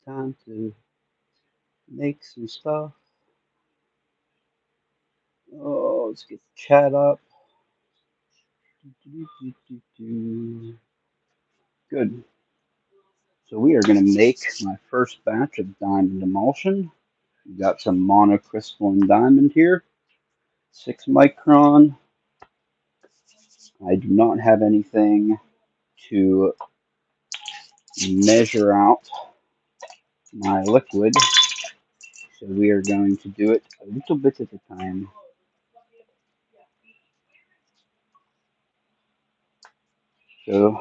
Time to make some stuff. Oh, let's get the chat up. Good. So we are going to make my first batch of diamond emulsion. We've got some monocrystalline diamond here, 6 micron. I do not have anything to measure out my liquid, so we are going to do it a little bit at a time. So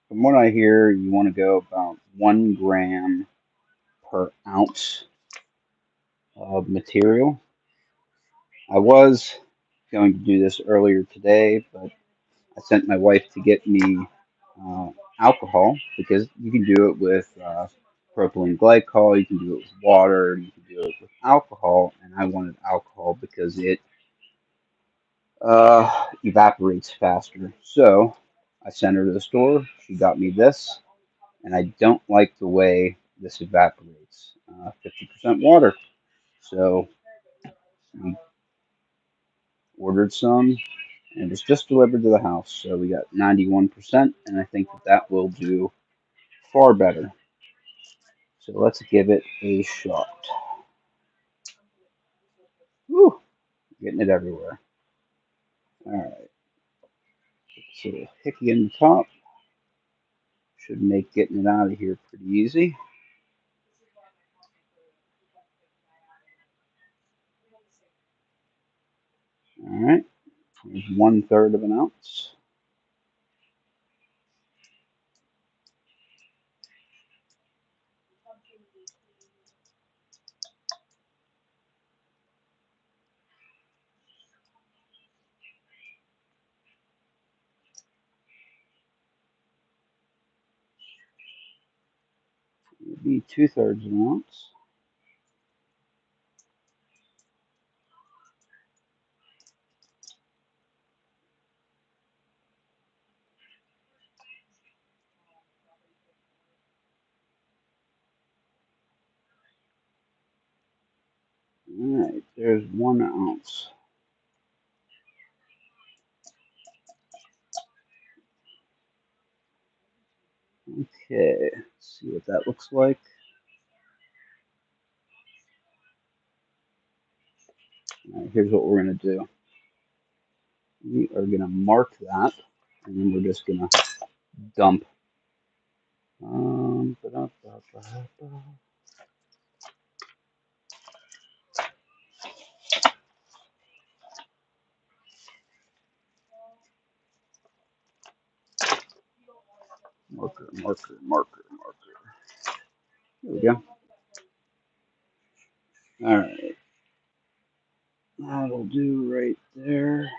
from what I hear, you want to go about 1 gram per ounce of material. I was going to do this earlier today, but I sent my wife to get me alcohol because you can do it with propylene glycol, you can do it with water, you can do it with alcohol, and I wanted alcohol because it evaporates faster. So I sent her to the store. She got me this, and I don't like the way this evaporates. 50% water. So we ordered some, and it was just delivered to the house. So we got 91%, and I think that that will do far better. So let's give it a shot. Woo! Getting it everywhere. Alright. So hickey in the top. Should make getting it out of here pretty easy. Alright. There's 1/3 of an ounce. Maybe 2/3 of an ounce. Alright, there's 1 ounce. Okay, let's see what that looks like. Alright, here's what we're going to do. We are going to mark that, and then we're just going to dump. Marker, marker, marker, marker. There we go. Alright. That'll do right there.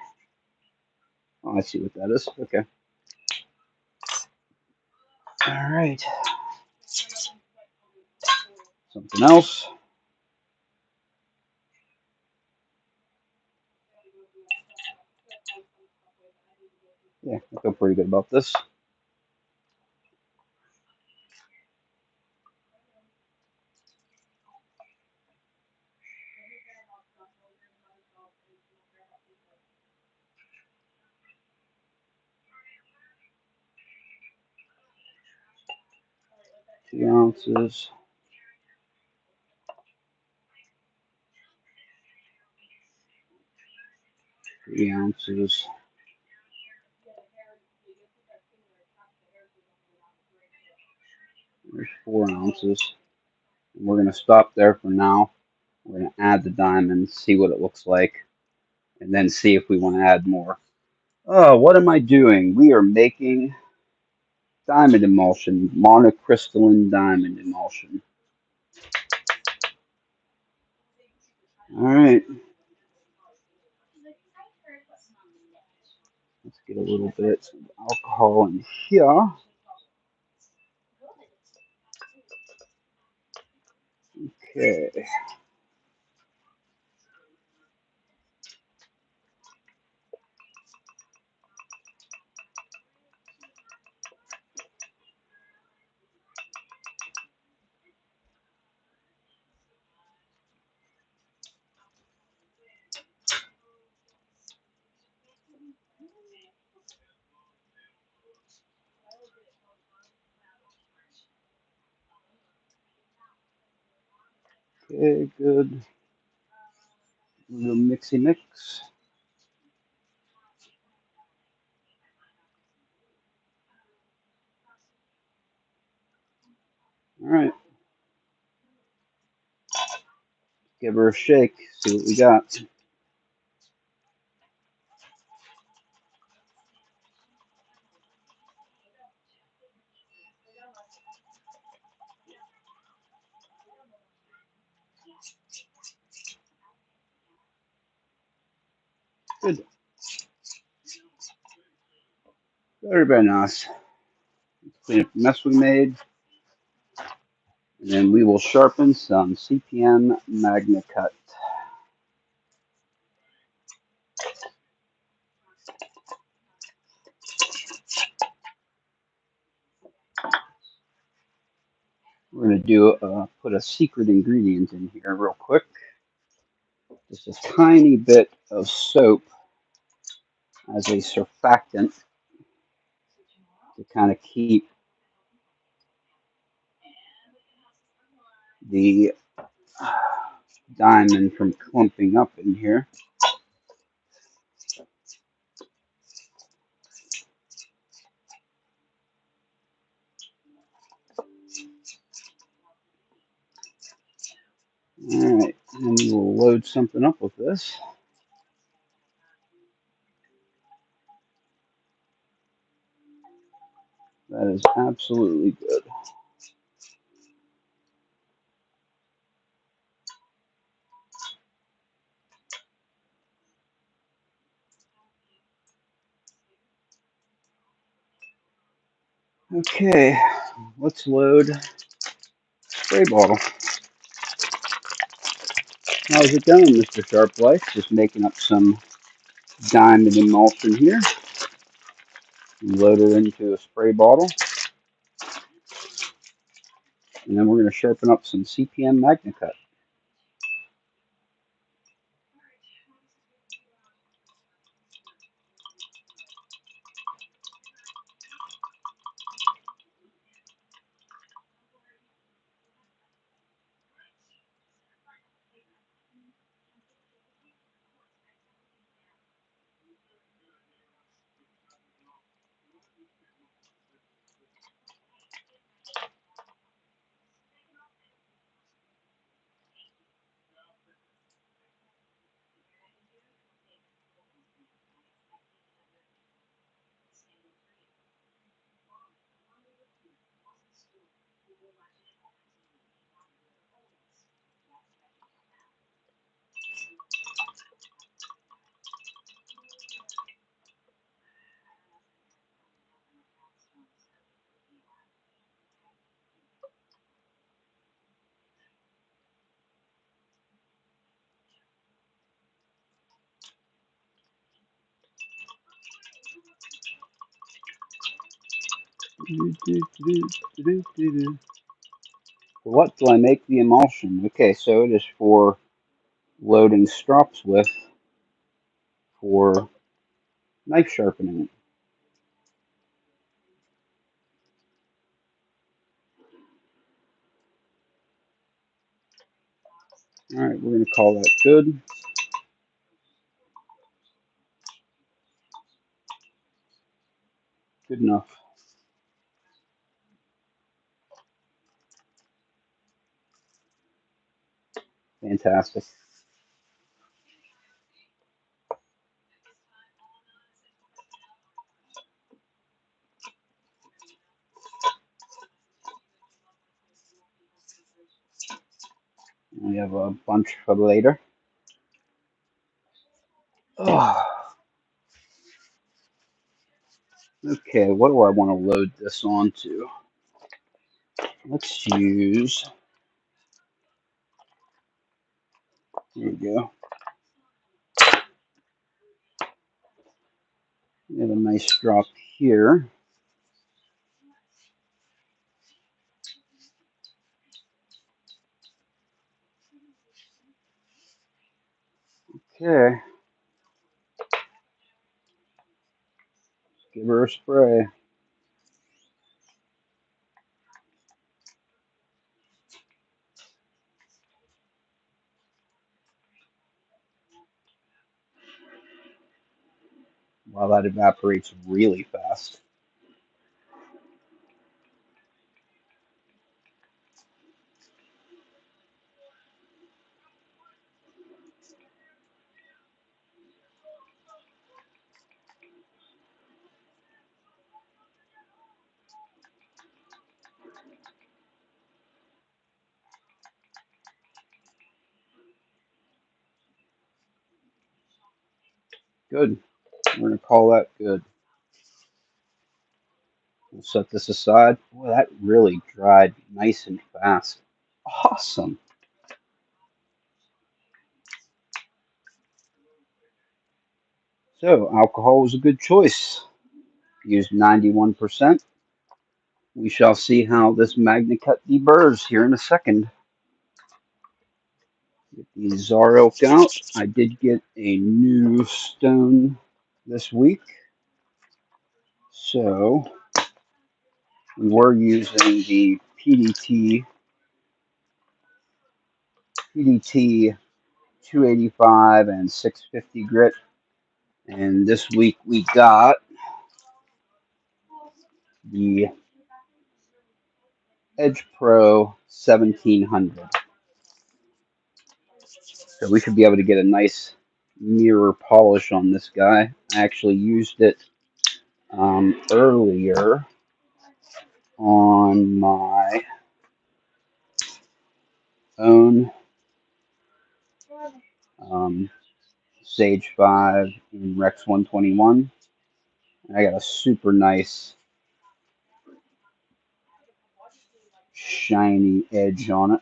Oh, I see what that is. Okay. Alright. Something else. Yeah, I feel pretty good about this. Two ounces. 3 ounces. There's 4 ounces. And we're going to stop there for now. We're going to add the diamond, see what it looks like, and then see if we want to add more. Oh, what am I doing? We are making diamond emulsion, monocrystalline diamond emulsion. All right. Let's get a little bit of alcohol in here. Okay. Okay, good. A little mixy mix. All right, give her a shake. See what we got. Good. Very, very nice. Clean up the mess we made. And then we will sharpen some CPM Magnacut. We're going to put a secret ingredient in here real quick. Just a tiny bit of soap as a surfactant to kind of keep the diamond from clumping up in here. All right, and we'll load something up with this. That is absolutely good. Okay, let's load spray bottle. How's it going, Mr. Sharp Life? Just making up some diamond emulsion here. Load her into a spray bottle. And then we're going to sharpen up some CPM Magnacut. For what do I make the emulsion? Okay, so it is for loading strops with for knife sharpening. All right, we're going to call that good. Good enough. Fantastic. We have a bunch for later. Oh, okay, what do I want to load this onto? Let's use, there we go. We have a nice drop here. Okay, give her a spray. that evaporates really fast. Good. We're going to call that good. We'll set this aside. Boy, that really dried nice and fast. Awesome. So alcohol was a good choice. Used 91%. We shall see how this Magnacut deburrs here in a second. Get the Zarok out. I did get a new stone this week. So we were using the PDT 285 and 650 grit. And this week we got the Edge Pro 1700. So we should be able to get a nice mirror polish on this guy. I actually used it earlier on my own um, Sage 5 in Rex 121. I got a super nice shiny edge on it.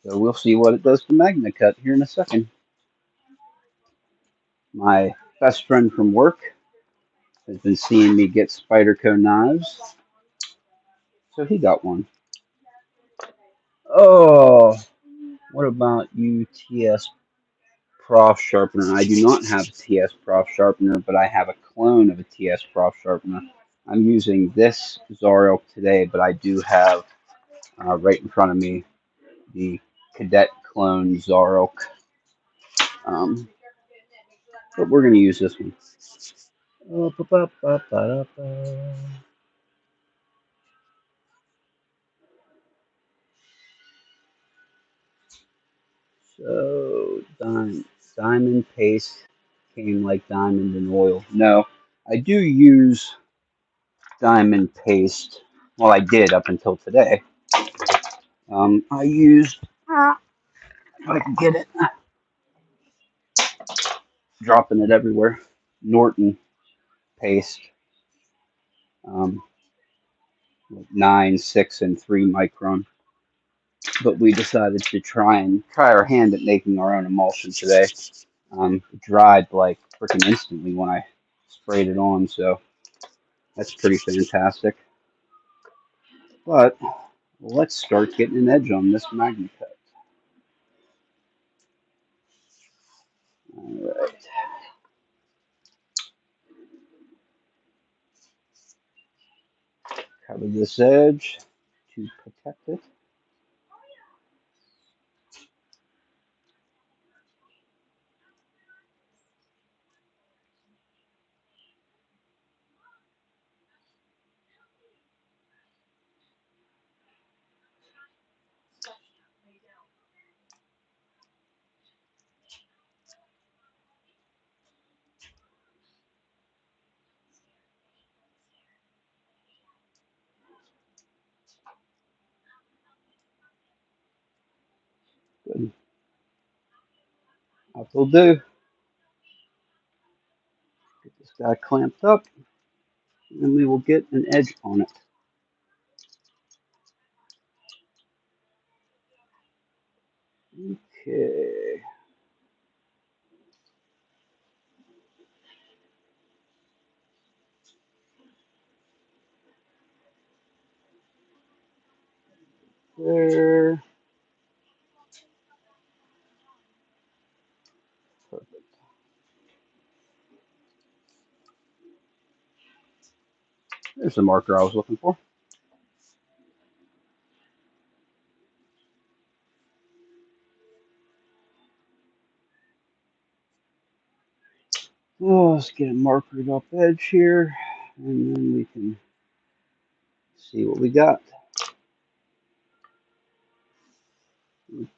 So we'll see what it does to Magnacut here in a second. My best friend from work has been seeing me get Spyderco knives, so he got one. Oh, what about you, TS Prof Sharpener? I do not have a TS Prof Sharpener, but I have a clone of a TS Prof Sharpener. I'm using this Zarok today, but I do have right in front of me the Cadet clone Zarok. But we're going to use this one. So, diamond paste came like diamond in oil. No, I do use diamond paste. Well, I did up until today. I used, if I can get it, dropping it everywhere, Norton paste, 9, 6, and 3 micron. But we decided to try our hand at making our own emulsion today. It dried like freaking instantly when I sprayed it on, so that's pretty fantastic. But let's start getting an edge on this Magnacut. Alright. Cover this edge to protect it. Good. That will do. Get this guy clamped up, and we will get an edge on it. Okay. There. Perfect. There's the marker I was looking for. Oh, let's get a markered up edge here, and then we can see what we got.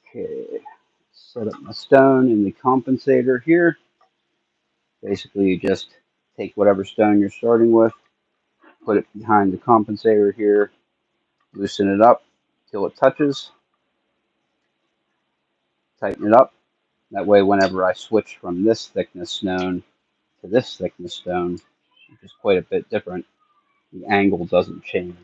Okay, set up my stone in the compensator here. Basically, you just take whatever stone you're starting with, put it behind the compensator here, loosen it up till it touches, tighten it up. That way, whenever I switch from this thickness stone to this thickness stone, which is quite a bit different, the angle doesn't change.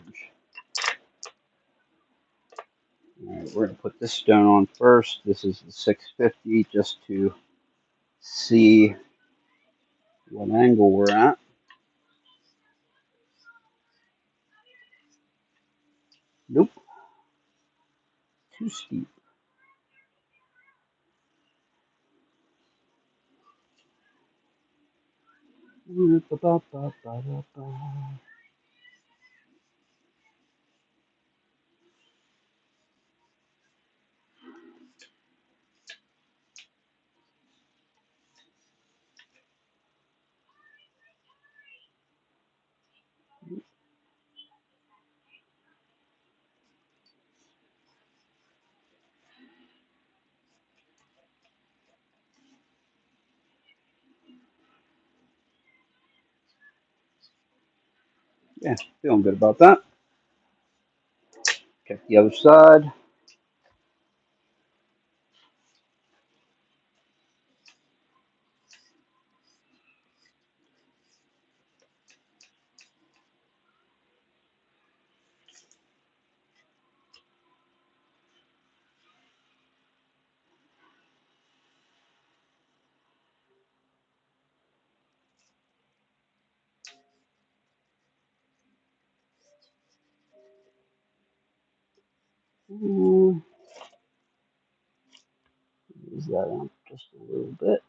All right, we're going to put this stone on first. This is the 650 just to see what angle we're at. Nope, too steep. Yeah, feeling good about that. Check the other side. Use that on just a little bit.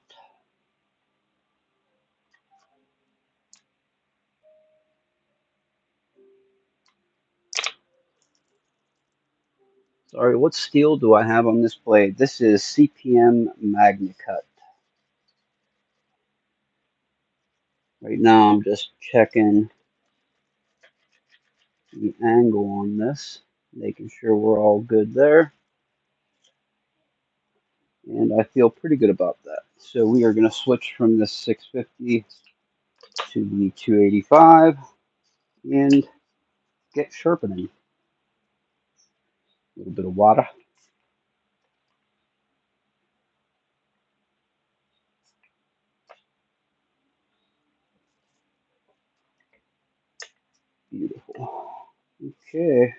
Sorry, what steel do I have on this blade? This is CPM Magnacut. Right now I'm just checking the angle on this, making sure we're all good there. And I feel pretty good about that. So we are going to switch from this 650 to the 285 and get sharpening. A little bit of water. Beautiful. Okay.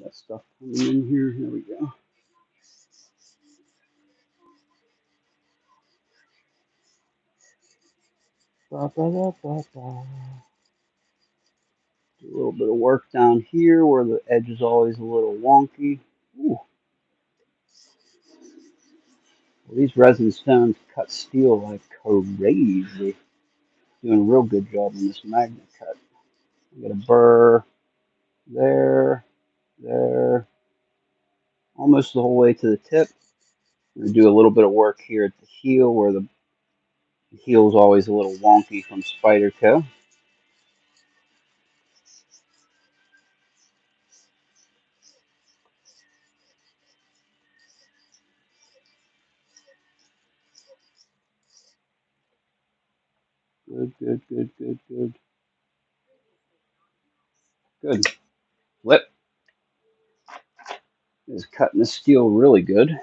That stuff coming in here. Here we go. Ba, ba, ba, ba, ba. Do a little bit of work down here where the edge is always a little wonky. Ooh. Well, these resin stones cut steel like crazy. Doing a real good job on this magnet cut. I got a burr there, there, almost the whole way to the tip. I'm going to do a little bit of work here at the heel where the heel is always a little wonky from Spyderco. Good, good, good, good, good. Good. Flip is cutting the steel really good. If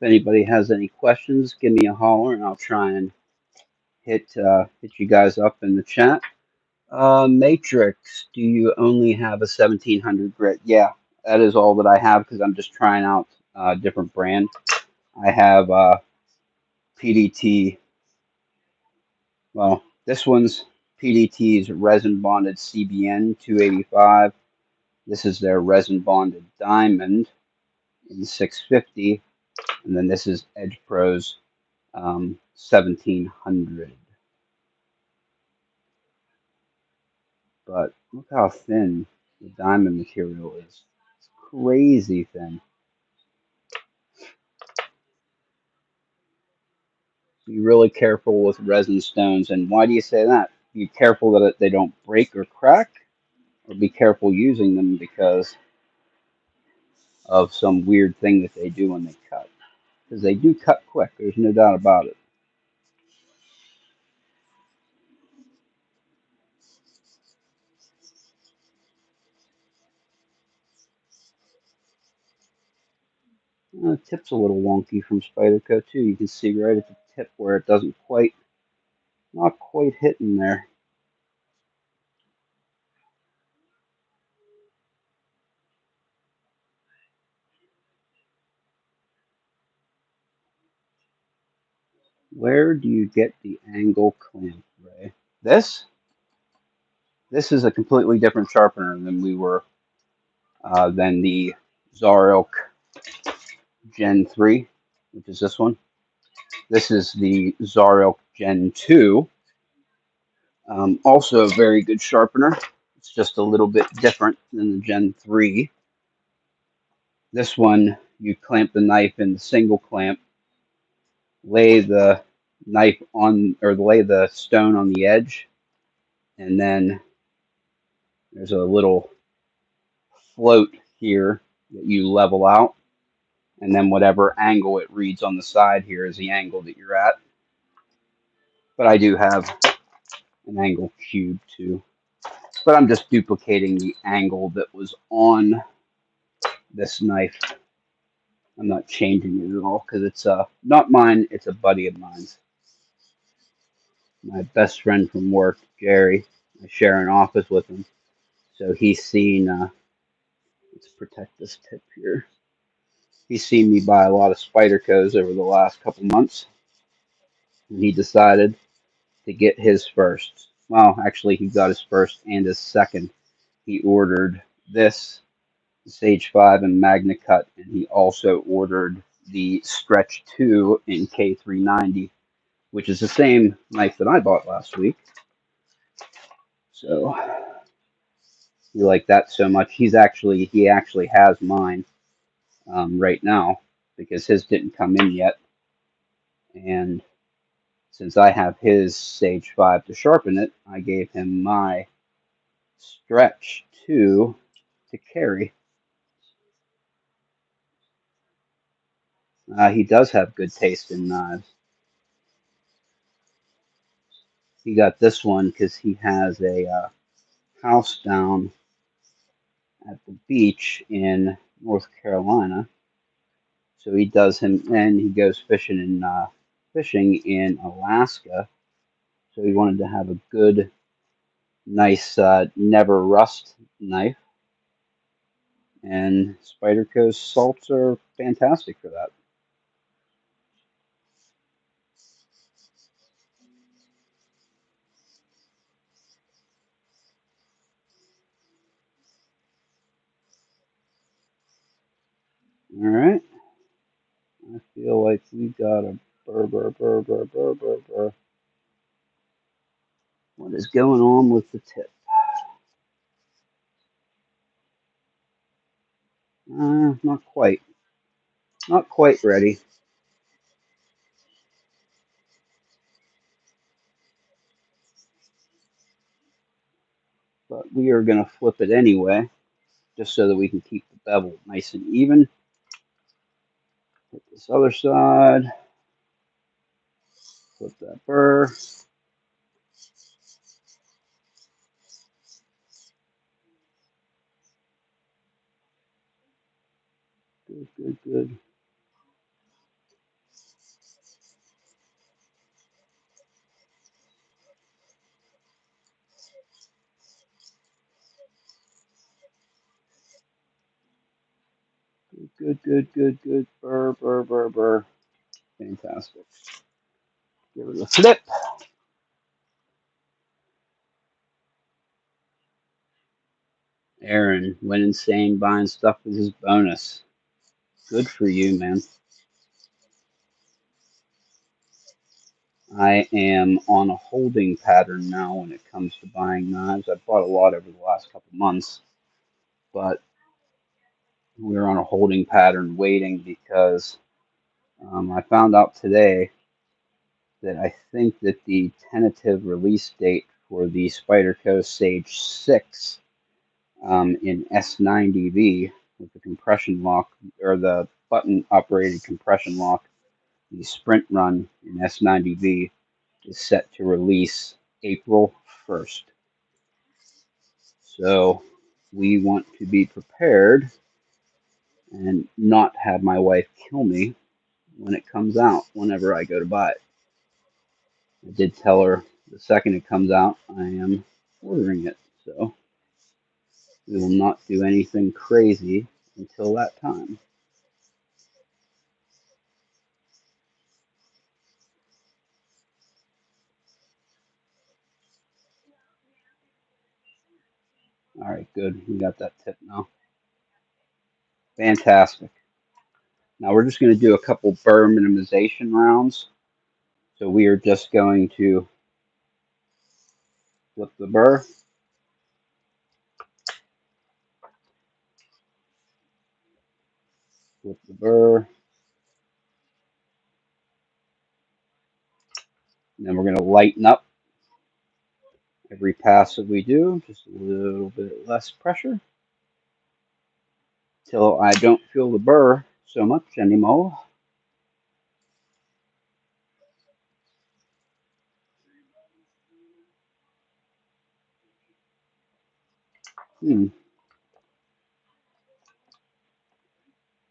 anybody has any questions, give me a holler and I'll try and hit you guys up in the chat. Matrix, do you only have a 1700 grit? Yeah, that is all that I have because I'm just trying out a different brand. I have PDT. Well, this one's PDT's resin bonded CBN 285. This is their resin bonded diamond in 650, and then this is Edge Pro's 1700. But look how thin the diamond material is. It's crazy thin. Be really careful with resin stones. And why do you say that? Be careful that they don't break or crack, or be careful using them because of some weird thing that they do when they cut. Because they do cut quick, there's no doubt about it. The tip's a little wonky from Spyderco too. You can see right at the tip where it doesn't quite, not quite hit in there. Where do you get the angle clamp, Ray? This? This is a completely different sharpener than the Zarilk Gen 3, which is this one. This is the Zarilk Gen 2. Also a very good sharpener. It's just a little bit different than the Gen 3. This one, you clamp the knife in the single clamp, lay the knife on, or lay the stone on the edge, and then there's a little float here that you level out, and then whatever angle it reads on the side here is the angle that you're at. But I do have an angle cube too. But I'm just duplicating the angle that was on this knife. I'm not changing it at all because it's not mine, it's a buddy of mine's. My best friend from work, Jerry. I share an office with him. So he's seen, let's protect this tip here. He's seen me buy a lot of Spydercos over the last couple months. And he decided to get his first. Well, actually, he got his first and his second. He ordered this Sage 5 in Magnacut, and he also ordered the Stretch 2 in K390, which is the same knife that I bought last week. So he liked that so much. He actually has mine right now because his didn't come in yet, and since I have his Sage 5 to sharpen it, I gave him my Stretch 2 to carry. He does have good taste in knives. He got this one because he has a house down at the beach in North Carolina. So he does him, and he goes fishing in Alaska. So he wanted to have a good, nice, never rust knife. And Spyderco's salts are fantastic for that. All right. I feel like we got a burr. What is going on with the tip? Not quite. Not quite ready. But we are going to flip it anyway, just so that we can keep the bevel nice and even. Hit this other side. Flip that burr. Good. Good. Burr. Fantastic. Give it a flip. Aaron went insane buying stuff with his bonus. Good for you, man. I am on a holding pattern now when it comes to buying knives. I've bought a lot over the last couple months, but we're on a holding pattern waiting because I found out today that I think that the tentative release date for the Spyderco Sage 6 in S90V with the compression lock or the button operated compression lock, the sprint run in S90V is set to release April 1st. So we want to be prepared and not have my wife kill me when it comes out whenever I go to buy it. I did tell her the second it comes out, I am ordering it. So we will not do anything crazy until that time. All right, good. We got that tip now. Fantastic. Now we're just going to do a couple burr minimization rounds. So we are just going to flip the burr, flip the burr, and then we're going to lighten up every pass that we do, just a little bit less pressure till I don't feel the burr so much anymore.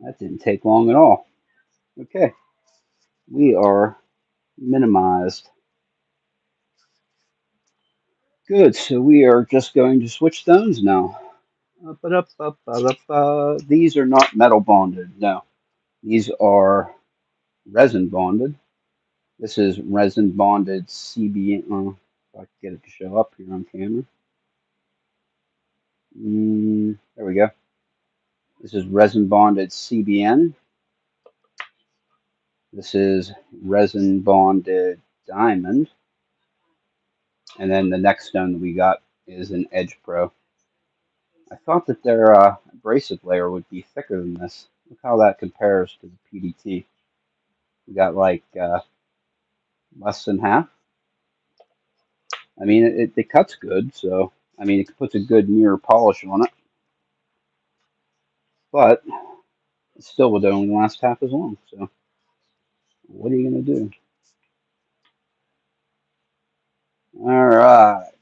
That didn't take long at all. Okay, we are minimized. Good, so we are just going to switch stones now. These are not metal bonded, no. These are resin bonded. This is resin bonded CBN. If I can get it to show up here on camera. There we go. This is resin bonded CBN. This is resin bonded diamond. And then the next stone that we got is an Edge Pro. I thought that their abrasive layer would be thicker than this. Look how that compares to the PDT. We got like less than half. I mean, it cuts good, so I mean, it puts a good mirror polish on it, but it still would only last half as long. So, what are you gonna do? All right,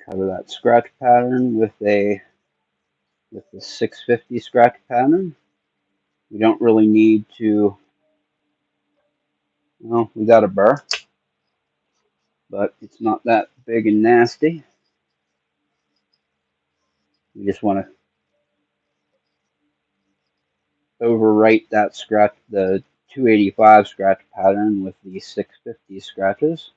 cover that scratch pattern with the 650 scratch pattern. We don't really need to. Well, we got a burr, but it's not that big and nasty. We just want to overwrite that scratch, the 285 scratch pattern with the 650 scratches.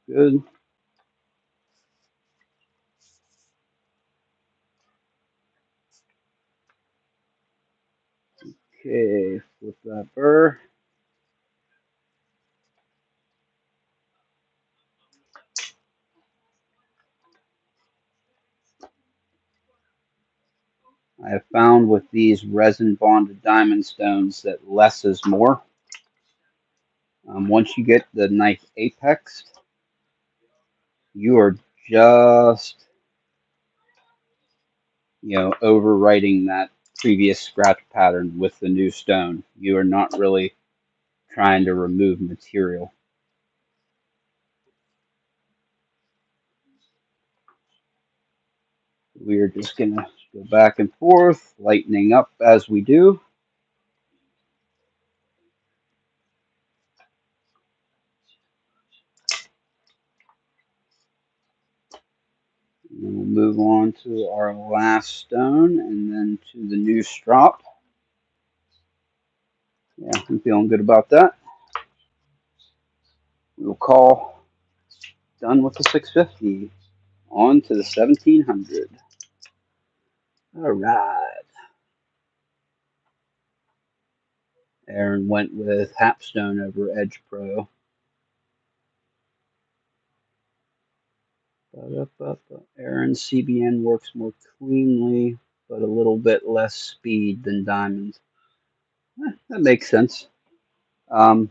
Good. Okay, flip that burr. I have found with these resin bonded diamond stones that less is more. Once you get the knife apexed, you are just, overwriting that previous scratch pattern with the new stone. You are not really trying to remove material. We are just going to go back and forth, lightening up as we do. And we'll move on to our last stone and then to the new strop. Yeah, I'm feeling good about that. We'll call done with the 650. On to the 1700. All right. Aaron went with Hapstone over Edge Pro. Aaron's CBN works more cleanly, but a little bit less speed than Diamond's. That makes sense. The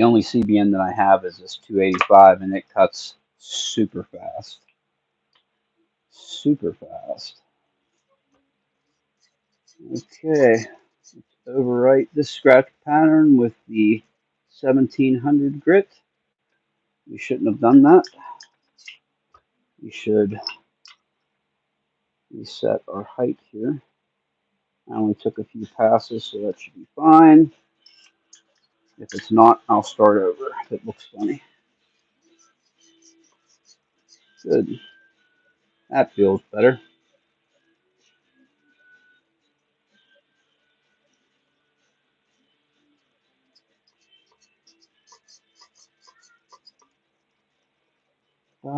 only CBN that I have is this 285, and it cuts super fast. Super fast. Okay, let's overwrite this scratch pattern with the 1700 grit. We shouldn't have done that. We should reset our height here. I only took a few passes, so that should be fine. If it's not, I'll start over if it looks funny. Good. That feels better. The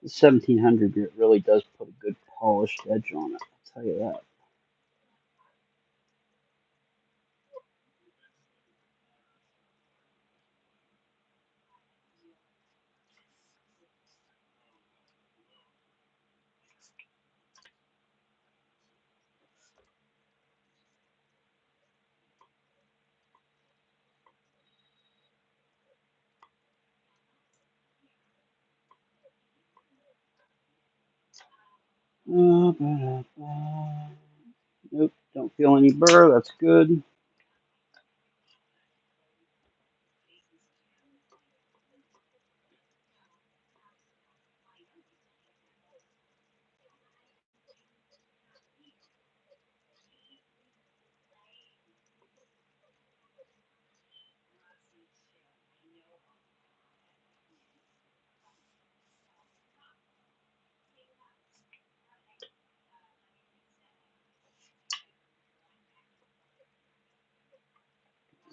1700 grit really does put a good polished edge on it, I'll tell you that. Nope, don't feel any burr, that's good.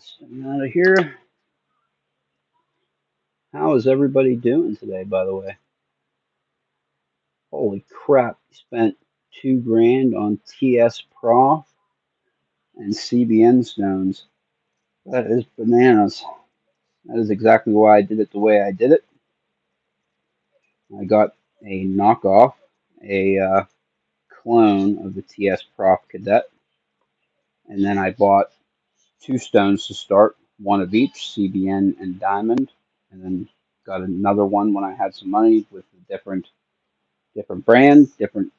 Staying out of here. How is everybody doing today, by the way? Holy crap, you spent $2 grand on TS Prof and CBN stones. That is bananas. That is exactly why I did it the way I did it. I got a knockoff, a clone of the TS Prof Cadet, and then I bought 2 stones to start, one of each, CBN and Diamond, and then got another one when I had some money with a different brand, different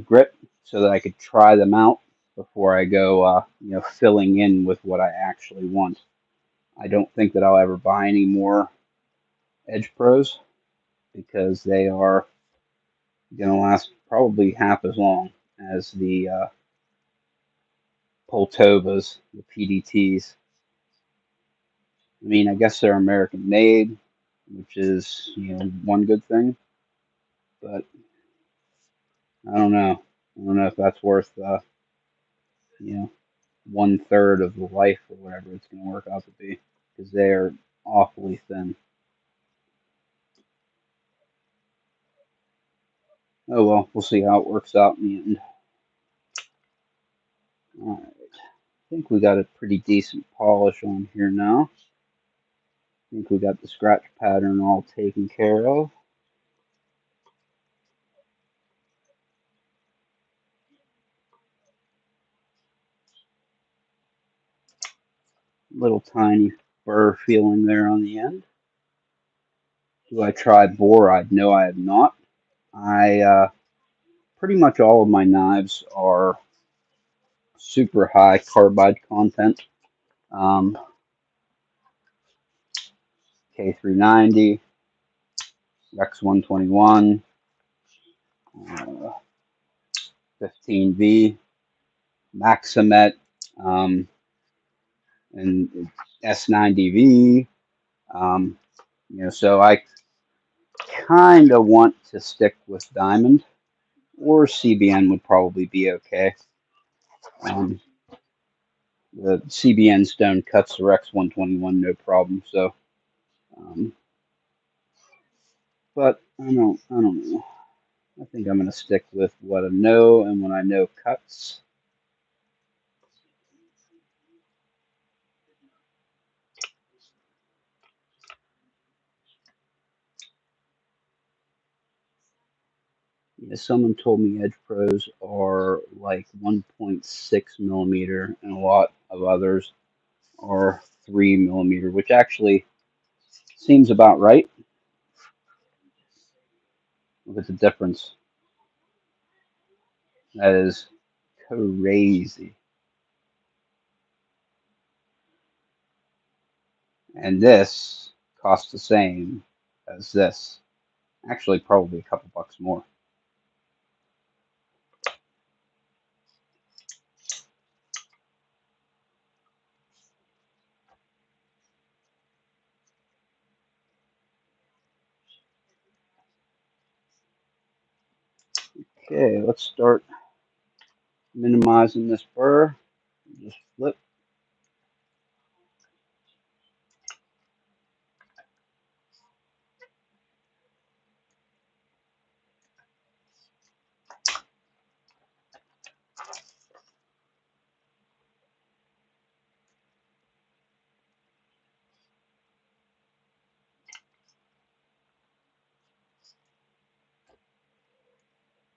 grit, so that I could try them out before I go filling in with what I actually want. I don't think that I'll ever buy any more Edge Pros because they are going to last probably half as long as the Poltovas, the PDTs. I mean, I guess they're American made, which is one good thing, but I don't know. I don't know if that's worth you know 1/3 of the life or whatever it's going to work out to be, because they are awfully thin. Oh well, we'll see how it works out in the end. All right, I think we got a pretty decent polish on here now. I think we got the scratch pattern all taken care of. Little tiny burr feeling there on the end. Do I try boride? No, I have not. I pretty much all of my knives are super high carbide content. K390, Rex 121, 15V, Maximet, and S90V. You know, so I kind of want to stick with diamond, or CBN would probably be okay. The CBN stone cuts the Rex 121 no problem. So, but I don't know. I think I'm going to stick with what I know, and when I know cuts. Yeah, someone told me Edge Pros are like 1.6 millimeter, and a lot of others are 3 millimeter, which actually seems about right. Look at the difference. That is crazy. And this costs the same as this. Actually, probably a couple bucks more. Okay, let's start minimizing this burr. Just flip.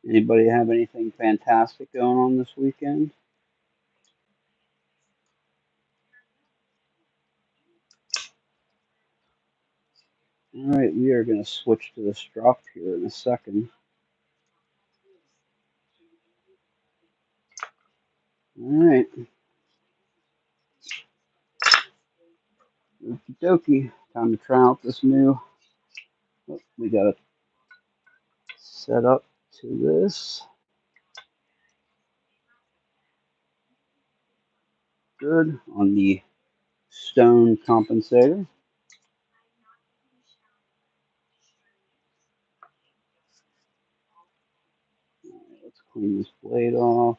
Anybody have anything fantastic going on this weekend? All right, we are going to switch to the strop here in a second. All right. Okie dokie. Time to try out this new. Oh, we got to set up to this. Good on the stone compensator. Let's clean this blade off.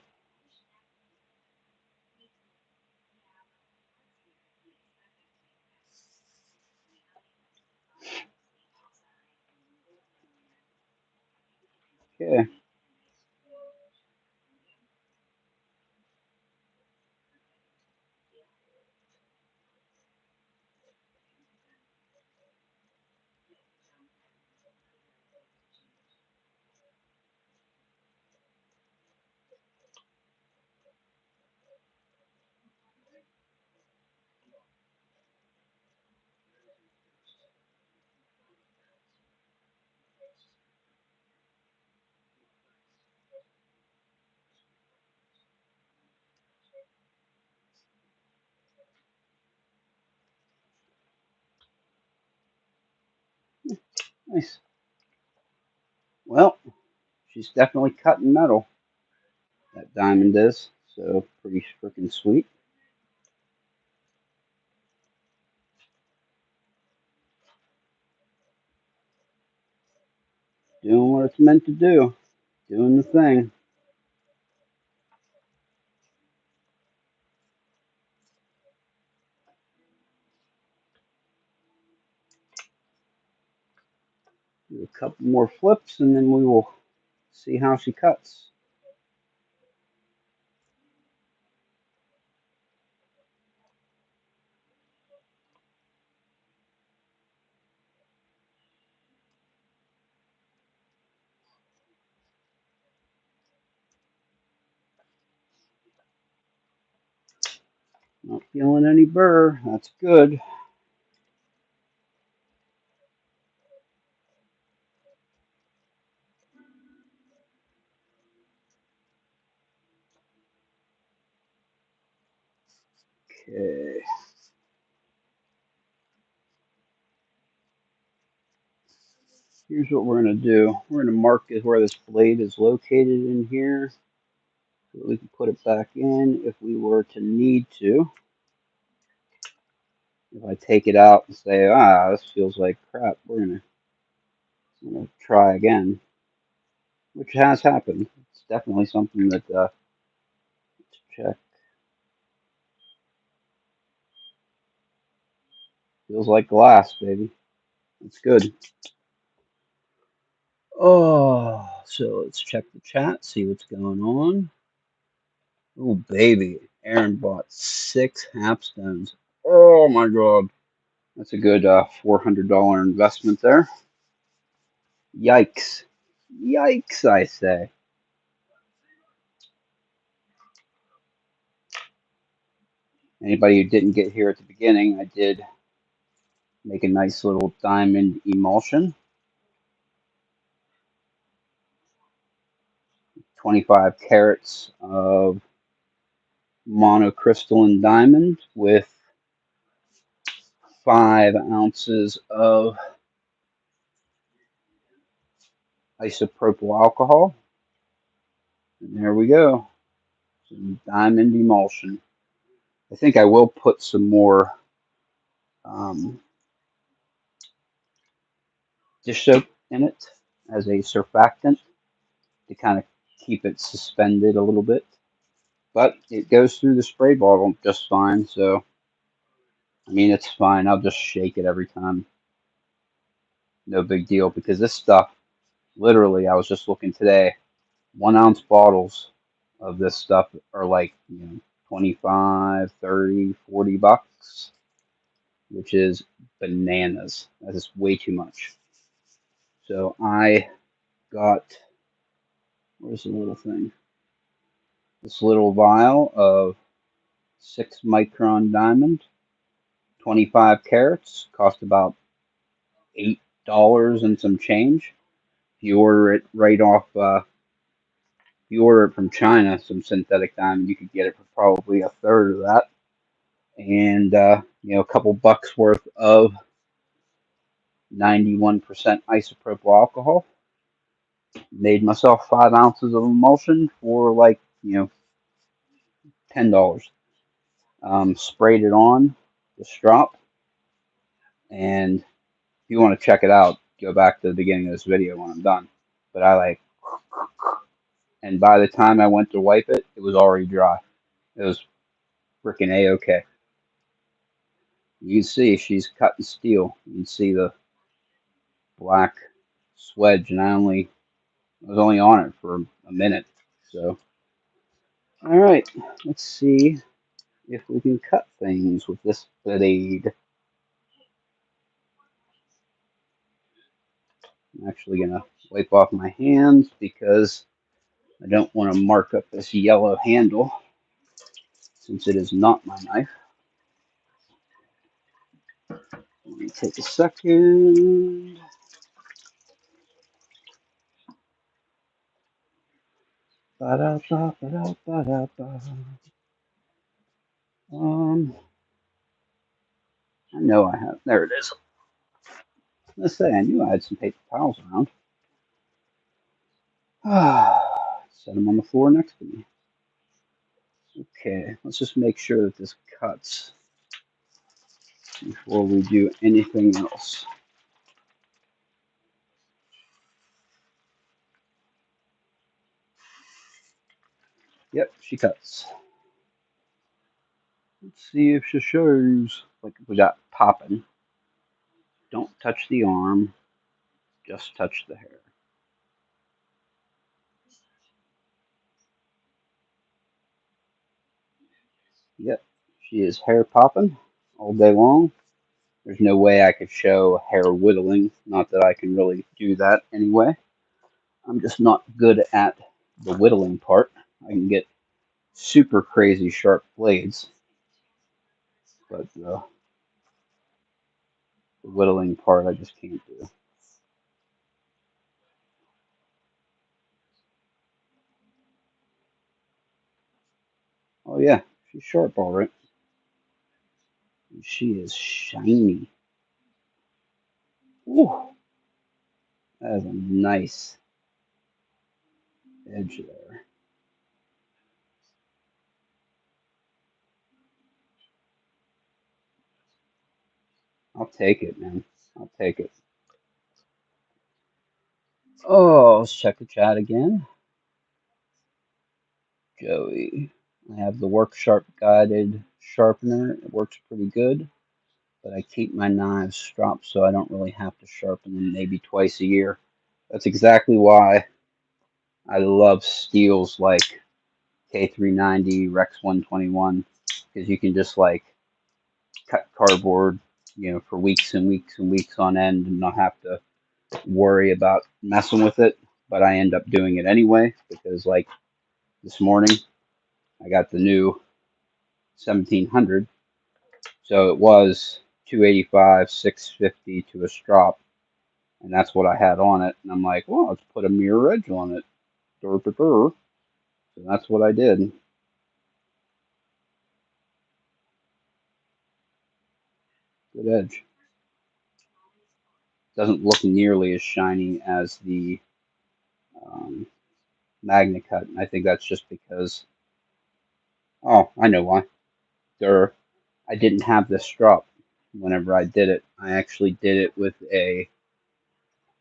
Okay. Nice. Well, she's definitely cutting metal. That diamond is. So pretty freaking sweet. Doing what it's meant to do. Doing the thing. Do a couple more flips and then we will see how she cuts. Not feeling any burr. That's good. Okay. Here's what we're going to do. We're going to mark where this blade is located in here so that we can put it back in if we were to need to. if I take it out and say, ah, this feels like crap, we're gonna try again, which has happened. It's definitely something that let's check. Feels like glass, baby. It's good. Oh, so let's check the chat, see what's going on. Oh, baby. Aaron bought 6 halfstones. Oh, my God. That's a good $400 investment there. Yikes. Yikes, I say. Anybody who didn't get here at the beginning, I did make a nice little diamond emulsion. 25 carats of monocrystalline diamond with 5 ounces of isopropyl alcohol. And there we go. Some diamond emulsion. I think I will put some more dish soap in it as a surfactant to kind of keep it suspended a little bit. But it goes through the spray bottle just fine, so I mean it's fine. I'll just shake it every time. No big deal, because this stuff, literally, I was just looking today, 1 ounce bottles of this stuff are like, 25, 30, 40 bucks, which is bananas. That is way too much. So I got, where's the little thing? This little vial of 6 micron diamond, 25 carats, cost about $8 and some change. If you order it right off, if you order it from China, some synthetic diamond, you could get it for probably a third of that. And, a couple bucks worth of 91% isopropyl alcohol. Made myself 5 ounces of emulsion for like, $10. Sprayed it on the strop, and if you want to check it out, go back to the beginning of this video when I'm done. But and by the time I went to wipe it, it was already dry. It was freaking A-okay. You can see she's cutting steel. You can see the black swedge, and I was only on it for a minute. So, all right, let's see if we can cut things with this blade. I'm actually gonna wipe off my hands because I don't want to mark up this yellow handle since it is not my knife. Let me take a second. Ba-da-ba-ba-da-ba-da-ba. I know I have. There it is. Let's say I knew I had some paper towels around. Set them on the floor next to me. Okay, let's just make sure that this cuts before we do anything else. Yep, she cuts. Let's see if she shows. Like we got popping. Don't touch the arm, just touch the hair. Yep, she is hair popping all day long. There's no way I could show hair whittling. Not that I can really do that anyway. I'm just not good at the whittling part. I can get super crazy sharp blades, but the whittling part I just can't do. Oh yeah, she's sharp all right. She is shiny. Ooh, that is a nice edge there. I'll take it, man. I'll take it. Oh, let's check the chat again. Joey. I have the Work Sharp guided sharpener. It works pretty good, but I keep my knives stropped so I don't really have to sharpen them maybe twice a year. That's exactly why I love steels like K390, Rex 121, because you can just like cut cardboard, for weeks and weeks and weeks on end and not have to worry about messing with it. But I end up doing it anyway because, like this morning, I got the new 1700. So it was 285, 650 to a strop, and that's what I had on it. And I'm like, well, let's put a mirror edge on it. Dur, dur, dur. So that's what I did. Good edge. Doesn't look nearly as shiny as the um, Magnacut. I think that's just because, oh, I know why. I didn't have this strop whenever I did it. I actually did it with a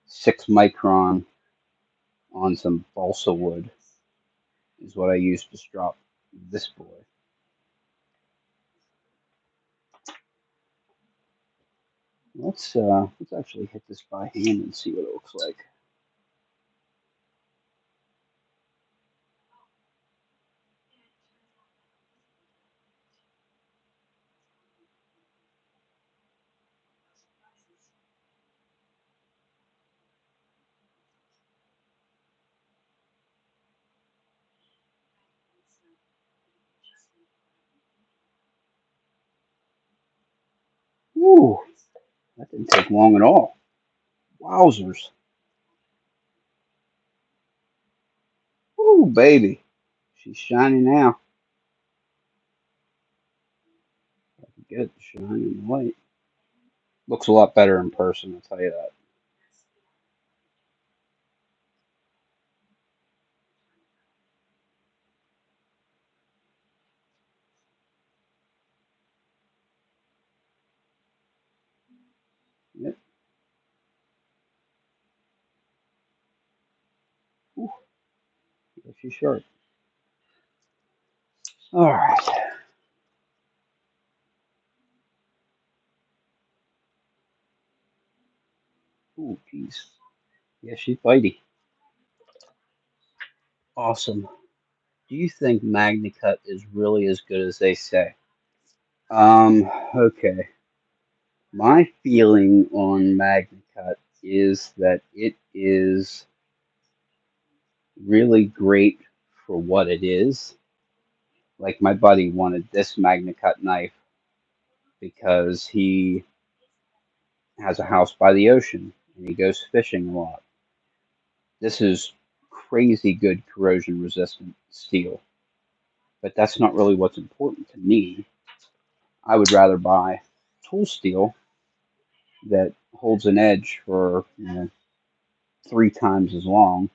6 micron on some balsa wood is what I used to strop this boy. Let's actually hit this by hand and see what it looks like. Ooh, that didn't take long at all. Wowzers. Ooh, baby. She's shiny now. Good, shiny and white. Looks a lot better in person, I'll tell you that. Yep. Ooh, yeah, she's sharp. All right. Ooh, geez. Yeah, she's bitey. Awesome. Do you think Magnacut is really as good as they say? Okay. My feeling on Magnacut is that it is really great for what it is. Like my buddy wanted this Magnacut knife because he has a house by the ocean and he goes fishing a lot. This is crazy good corrosion resistant steel, but that's not really what's important to me. I would rather buy tool steel that holds an edge for 3 times as long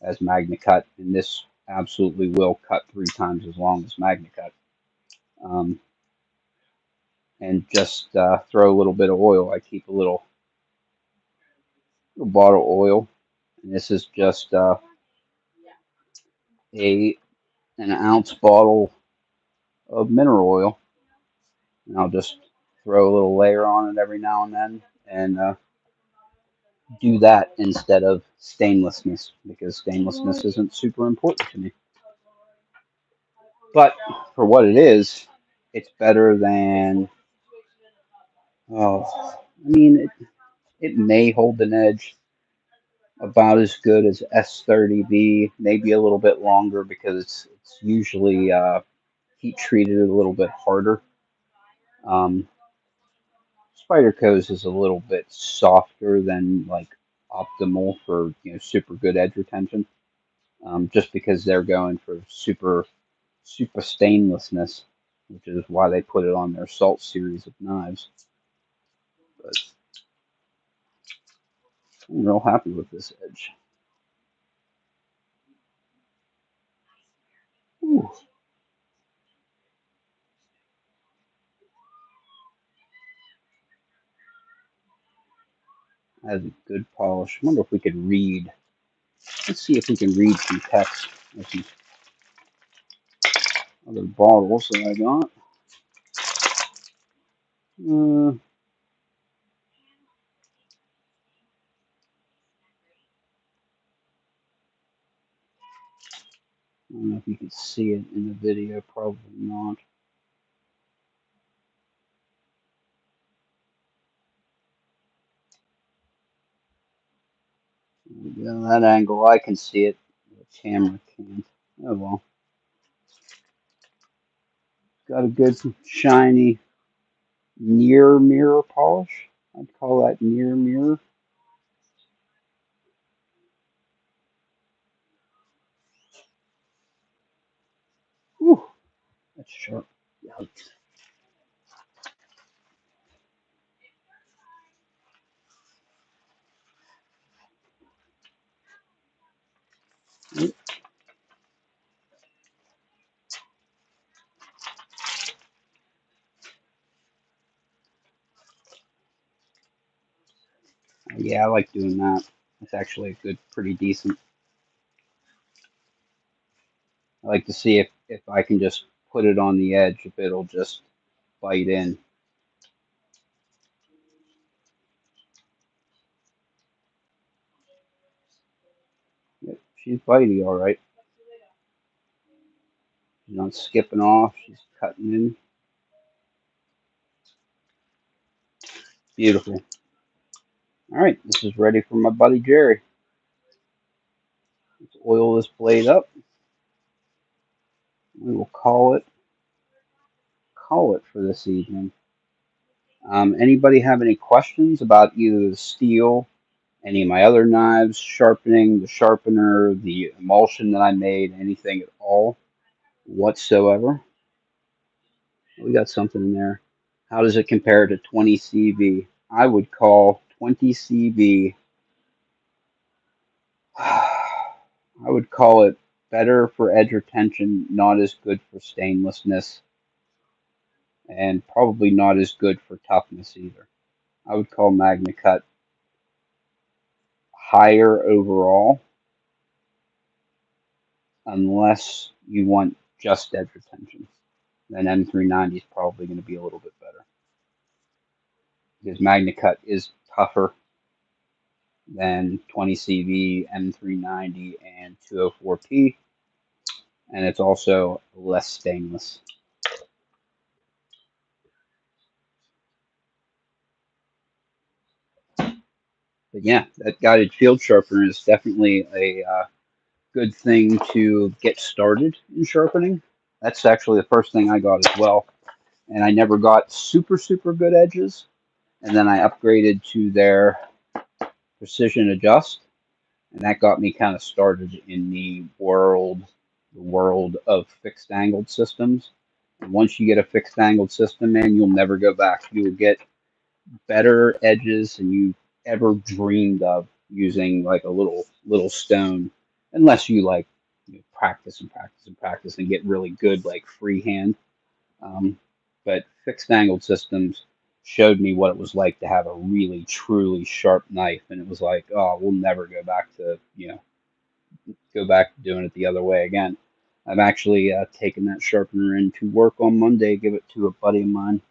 as Magnacut, and this absolutely will cut 3 times as long as Magnacut. Um, and just throw a little bit of oil. I keep a little bottle of oil, and this is just a an ounce bottle of mineral oil, and I'll just throw a little layer on it every now and then, and do that instead of stainlessness because stainlessness isn't super important to me. But for what it is, it's better than. Oh, I mean, it may hold an edge about as good as S30V, maybe a little bit longer because it's usually heat treated a little bit harder. Um, Spyderco's is a little bit softer than like optimal for super good edge retention, just because they're going for super stainlessness, which is why they put it on their Salt series of knives. But I'm real happy with this edge. Ooh. Has a good polish. I wonder if we could read. Let's see if we can read some text. There's some other bottles that I got. I don't know if you can see it in the video. Probably not. Yeah, that angle I can see it. The camera can't. Oh well. Got a good shiny near mirror polish. I'd call that near mirror. Whew, that's sharp. Yikes. Yeah, I like doing that. It's actually a good, pretty decent. I like to see if I can just put it on the edge, if it'll just bite in. Yep, she's bitey, all right. She's not skipping off. She's cutting in. Beautiful. All right, this is ready for my buddy Jerry. Let's oil this blade up. We will call it for this evening. Anybody have any questions about either the steel, any of my other knives, sharpening, the sharpener, the emulsion that I made, anything at all whatsoever? We got something in there. How does it compare to 20 CV? I would call 20 CV, I would call it better for edge retention, not as good for stainlessness, and probably not as good for toughness either. I would call Magnacut higher overall, unless you want just edge retention. Then M390 is probably going to be a little bit better, because Magnacut is tougher than 20CV, M390, and 204P, and it's also less stainless. But yeah, that guided field sharpener is definitely a good thing to get started in sharpening. That's actually the first thing I got as well. And I never got super, super good edges. And then I upgraded to their precision adjust. And that got me kind of started in the world of fixed angled systems. And once you get a fixed angled system, man, you'll never go back. You will get better edges than you ever dreamed of using like a little stone, unless you like practice and practice and practice and get really good like freehand. But fixed angled systems showed me what it was like to have a really truly sharp knife, and it was like, oh, we'll never go back to doing it the other way again. I'm actually taking that sharpener in to work on Monday, give it to a buddy of mine.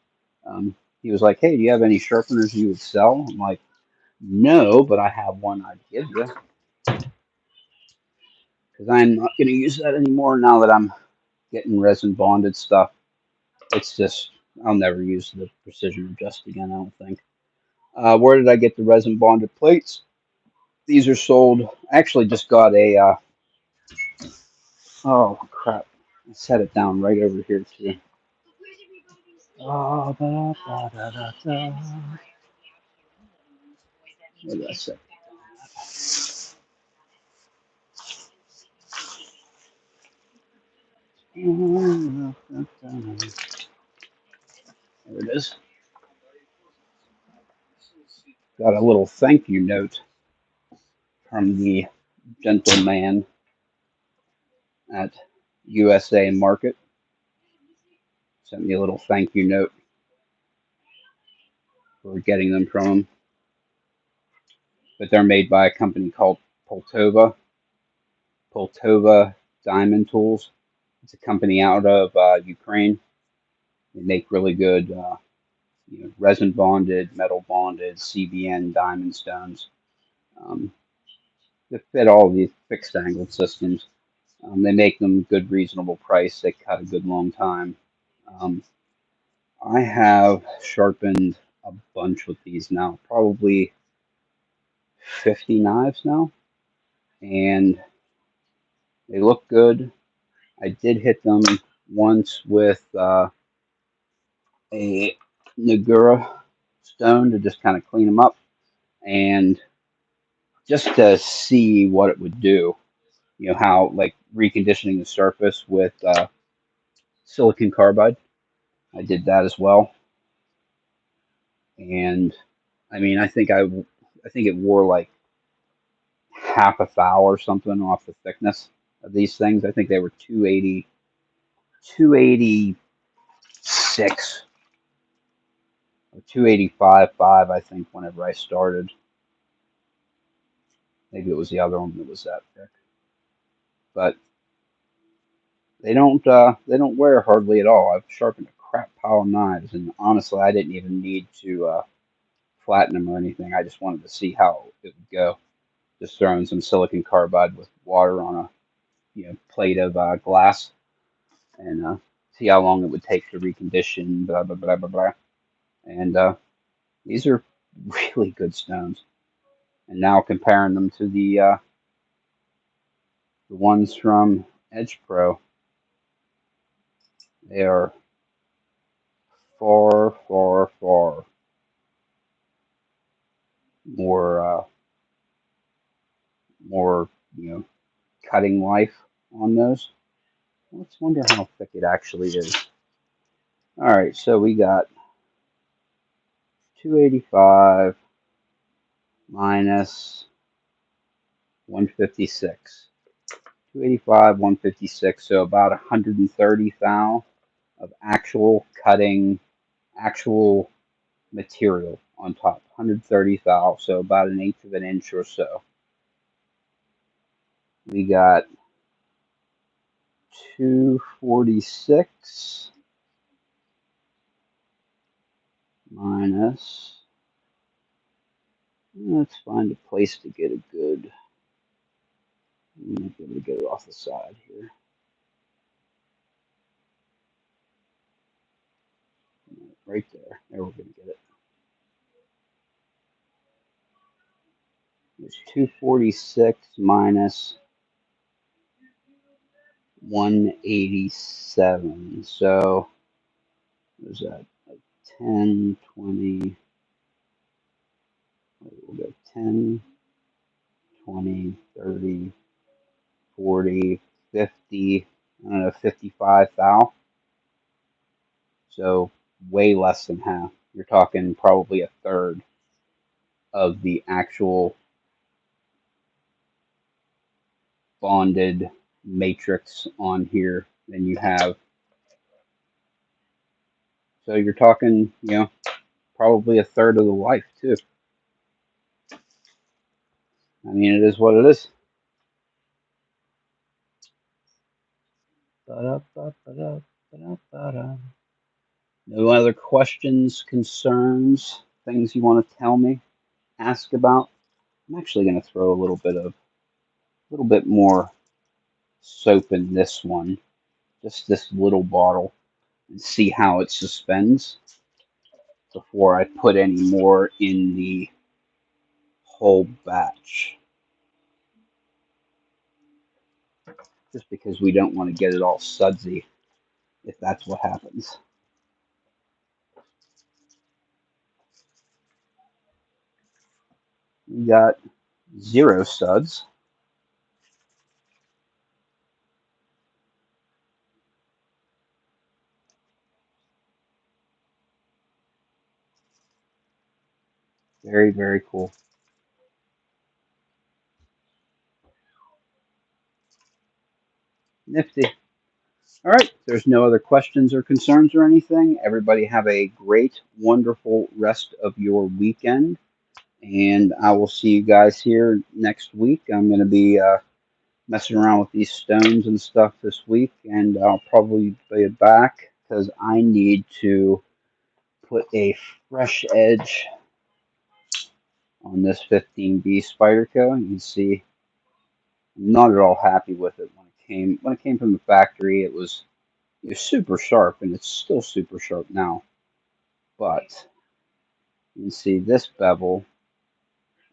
He was like, hey, do you have any sharpeners you would sell? I'm like, no, but I have one I'd give you, because I'm not going to use that anymore now that I'm getting resin bonded stuff. It's just, I'll never use the precision adjust again, I don't think. Where did I get the resin bonded plates? These are sold. I actually just got oh crap. I set it down right over here too. Oh, where did I set it? There it is. Got a little thank you note from the gentleman at USA Market. Sent me a little thank you note for getting them from him. but they're made by a company called Poltova. Poltova Diamond Tools. It's a company out of Ukraine. They make really good, resin bonded, metal bonded CBN diamond stones um, that fit all these fixed angled systems. They make them good, reasonable price. They cut a good long time. Um, I have sharpened a bunch with these now, probably 50 knives now, and they look good. I did hit them once with a Nagura stone to just kind of clean them up and just to see what it would do. You know, how like reconditioning the surface with silicon carbide. I did that as well, and I mean, I think it wore like half a thou or something off the thickness of these things. I think they were 280, 286 or 285.5, I think, whenever I started. Maybe it was the other one that was that thick. But they don't wear hardly at all. I've sharpened a crap pile of knives, and honestly, I didn't even need to flatten them or anything. I just wanted to see how it would go. Just throwing some silicon carbide with water on a plate of glass and see how long it would take to recondition. Blah blah blah blah blah. And these are really good stones. And now comparing them to the ones from Edge Pro, they are far, far, far more more cutting life on those. Let's wonder how thick it actually is. All right, so we got 285 minus 156. 285, 156, so about 130 thou of actual cutting, actual material on top. 130 thou, so about an eighth of an inch or so. We got 246 minus, let's find a place to get a good, I'm going to be able to get it off the side here. Right there. There we're going to get it. It's 246 minus 187. So, what is that? Like 10, 20, we'll go 10, 20, 30, 40, 50, I don't know, 55 thou. So, way less than half. You're talking probably a third of the actual bonded matrix on here than you have. So you're talking, probably a third of the life too. I mean, it is what it is. No other questions, concerns, things you want to tell me, ask about? I'm actually going to throw a little bit more soap in this one, just this little bottle, and see how it suspends before I put any more in the whole batch. Just because we don't want to get it all sudsy if that's what happens. We got 0 suds. Very, very cool. Nifty. All right. There's no other questions or concerns or anything. Everybody have a great, wonderful rest of your weekend. and I will see you guys here next week. I'm going to be messing around with these stones and stuff this week, and I'll probably be back because I need to put a fresh edge on this 15B Spyderco. You can see I'm not at all happy with it when it came from the factory. It was super sharp, and it's still super sharp now. But you can see this bevel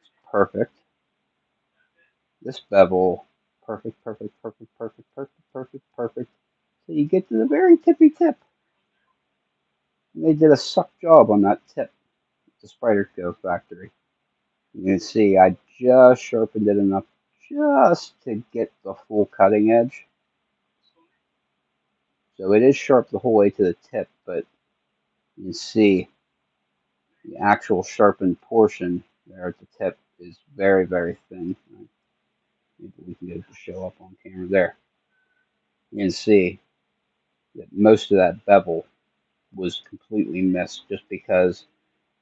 is perfect. This bevel, perfect, perfect, perfect, perfect, perfect, perfect, perfect. So you get to the very tippy tip. And they did a suck job on that tip, the Spyderco factory. You can see I just sharpened it enough just to get the full cutting edge. So it is sharp the whole way to the tip, but you can see the actual sharpened portion there at the tip is very, very thin. Maybe we can get it to show up on camera there. You can see that most of that bevel was completely missed just because,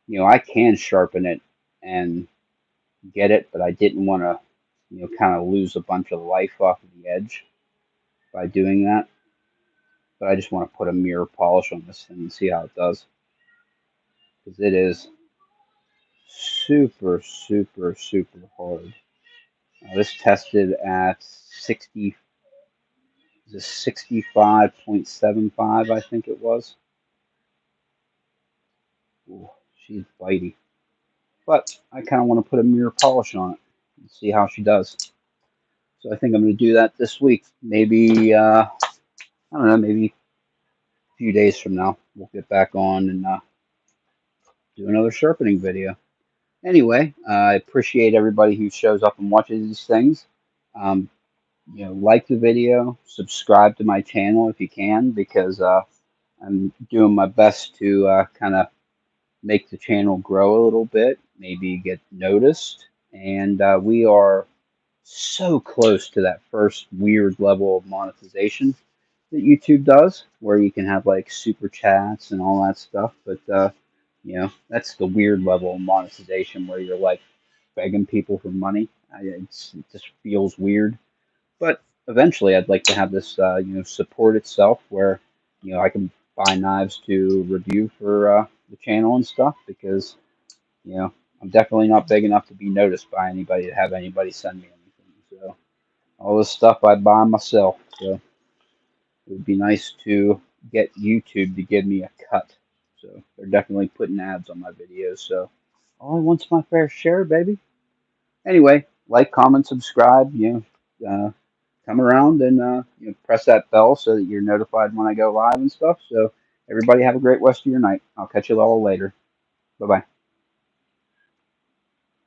I can sharpen it and get it, but I didn't want to, kind of lose a bunch of life off of the edge by doing that. But I just want to put a mirror polish on this thing and see how it does, because it is super, super, super hard. This tested at 65.75, I think it was. Ooh, she's bitey. But I kind of want to put a mirror polish on it and see how she does. So I think I'm going to do that this week. Maybe, I don't know, maybe a few days from now, we'll get back on and do another sharpening video. Anyway, I appreciate everybody who shows up and watches these things. Um, like the video, subscribe to my channel if you can, because I'm doing my best to kind of make the channel grow a little bit, maybe get noticed. And we are so close to that first weird level of monetization that YouTube does, where you can have like super chats and all that stuff. But that's the weird level of monetization where you're like begging people for money. It just feels weird. But eventually, I'd like to have this, support itself, where I can buy knives to review for the channel and stuff, because I'm definitely not big enough to be noticed by anybody to have anybody send me anything. So all this stuff I buy myself. So it would be nice to get YouTube to give me a cut. So they're definitely putting ads on my videos. So all I want's my fair share, baby. Anyway, like, comment, subscribe. Come around and press that bell so that you're notified when I go live and stuff. So everybody have a great rest of your night. I'll catch you all later. Bye bye.